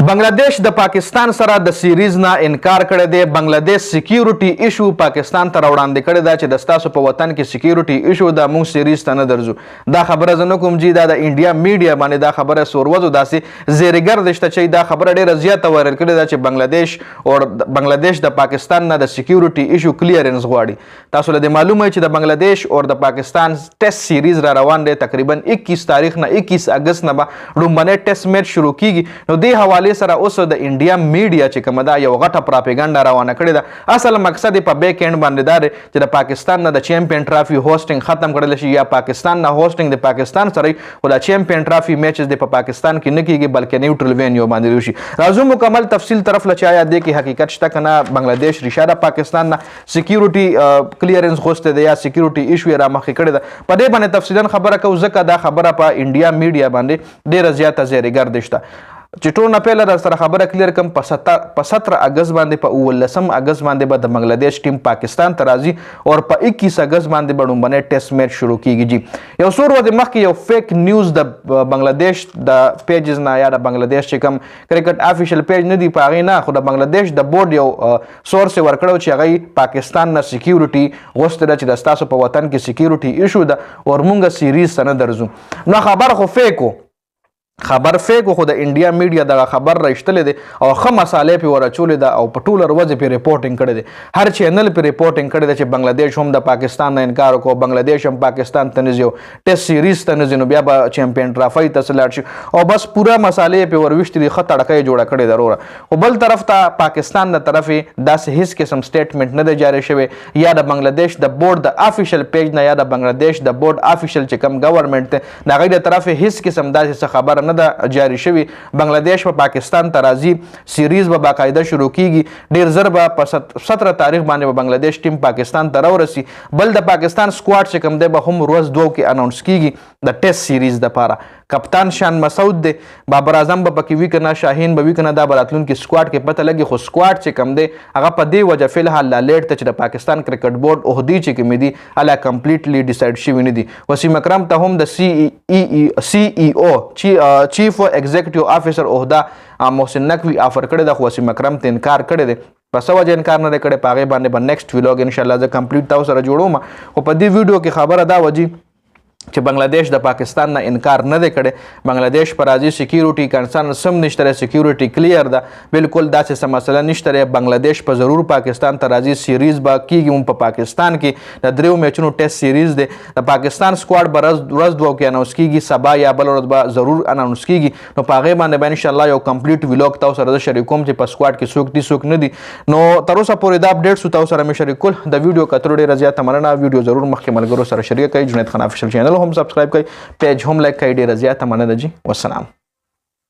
بنگلاديش د پاکستان سره د سیریز نه انکار کړی دی. بنگلاديش سکیورټي ایشو پاکستان ته راوړاندې کړی دا چې د ستاسو په وطن کې سکیورټي ایشو دا موږ سیریز ته نه درځو. دا خبره زه نه کوم چې دا د انډیا میډیا باندې دا خبره سوروزو داسې زیرګرد شته چې دا خبره ډیره زیاته وایرل کړې ده چې بنگلاديش د پاکستان نه د سکیورټي ایشو کلیرنس غواړي. تاسو له معلومه چې د بنگلاديش او د پاکستان ټیسټ سیریز را روان دی. تقریبا 21 تاریخ نه 21 اگست نه به لومړنی ټیسټ میچ شروع کیږي. نو دې حواله سره اوس د انډیا میډیا چې کومه دا یو غټه پراپګاندا روانه کړې ده. اصل مقصد په بیک اینډ باندې دا دی چې د پاکستان نه د چیمپئن ټرافي هوسټینګ ختم کړل شي یا پاکستان نه هوسټینګ د پاکستان سره او د چیمپئن ټرافي میچز د پاکستان کې نه کیږي بلکې نیوټرل وینیو باندې وشي. راځو مکمل تفصیل طرف لچایا دی کې حقیقت شته کنه بنگلاديش ریشاده پاکستان نه سکیورټي کلیرنس غوښته دی یا سکیورټي ایشو را مخې کړی ده. په دې باندې تفصیلا خبره کوو ځکه دا خبره په انډیا میډیا باندې ډیره زیاته زیرګرد شته. چې ټول نه پهله در سره خبره کلیر کم په 17 اگست باندې په 19 اگست باندې به د بنگلاديش ټیم پاکستان ته راځي او په 21 اگست باندې به لومړنی ټیسټ میچ شروع کیږي. یو څو ورځې مخکې یو فیک نیوز د بنگلاديش د پیجز نه یا د بنگلاديش چې کوم کرکټ افیشل پیج نه دی په هغې نه خو د بنگلاديش د بورډ یو سورس یې ورکړی چې هغه پاکستان نه سکیورټي غوښتې ده چې د ستاسو په وطن کې سکیورټي ایشو ده او موږ سیریز ته نه درځو. نو خبر خو فیک و خبر فیکو خو د انډیا میډیا دغه خبر راایستلی دی او ښه مسالې پې ورچولې ده او په ټوله ورځې پې ریپورټینګ کړی دی. هر چینل پې ریپورټینګ کړی دی چې بنگلاديش هم د پاکستان نه انکار وکړو. بنگلاديش هم پاکستان ته نه ځي او ټیسټ سیریز ته نه ځي نو بیا به چیمپئن ټرافۍ ته لاړ شي او بس پوره مسالې پې ورویشتې دي. ښه تړکه یې جوړه کړې ده وروره. خو بل طرف ته پاکستان د طرفې داسې هیڅ قسم سټیټمنټ نه دی جاری شوی یا د بنگلاديش د بورډ د افیشل پیج نه یا د بنگلاديش د بورډ افیشل چې کوم گورنمنټ دی د هغوی د طرفې هیڅ قسم داسې څه خبره نه ده جاری شوی. بنگلاديش په پاکستان ته راځي سیریز به باقاعده شروع کیږي. ډیر زر به په 17 تاریخ باندې به بنگلاديش ټیم پاکستان ته راورسي. بل د پاکستان سکواډ چې کوم دی به هم ورځ دوه کې اناونس کیږي د ټیسټ سیریز دپاره. کپتان شان مسعود دی، بابر اعظم به پکې وي که نه، شاهین به وي که نه، دا به راتلونکي سکواډ کې پته لګي. خو سکواډ چې کوم دی هغه په دې وجه فلحال لا لیټ ته چې د پاکستان کرکټ بورډ عهدې چې کومې دي هله کمپلیټلی ډیسایډ شوي نه دي. وسیم اکرم ته هم د سی ای او چیف ایگزیکټیو افیسر عهده محسن نقوي آفر کړی ده خو وسیم اکرم ته انکار کړی دی. په څه وجه انکار نه دی کړی په هغې باندې به نیکسټ ویلاګ انشاءالله زه کمپلیټ تاسو سره جوړوم. خو په دې ویډیو کې خبره دا وجي چې بنگلاديش د پاکستان نه انکار نه دی کړی. بنگلاديش پر راځي سکیورټي کنسرن سم نشته دی، سکیورټي کلیر ده، بالکل داسې څه مسله نشته دی. بنگلاديش په ضرور پاکستان ته راځي. سیریز به کیږي هم په پاکستان کې د 3 میچونو ټیسټ سیریز دی. د پاکستان سکواډ به ورځ دوه کې اناونس کیږي، سبا یا بل ورځ به ضرور اناونس کیږي. نو په هغې باندې به انشاءالله یو کمپلیټ ویلاګ تاسو سره زه شریکوم چې په سکواډ کې څوک دي څوک نه دي. نو تر اوسه پورې دا اپډیټ سو تاسو سره مې شریکول. د ویډیو کتلو ډېره زیاته مننه. ویډیو ضرور مخکې ملګرو سره شریک کړئ. جنید خان افیشل چینل هم سبسکرایب کړئ، پیج هم لایک کړئ. ډېره زیاته مننه جی. والسلام.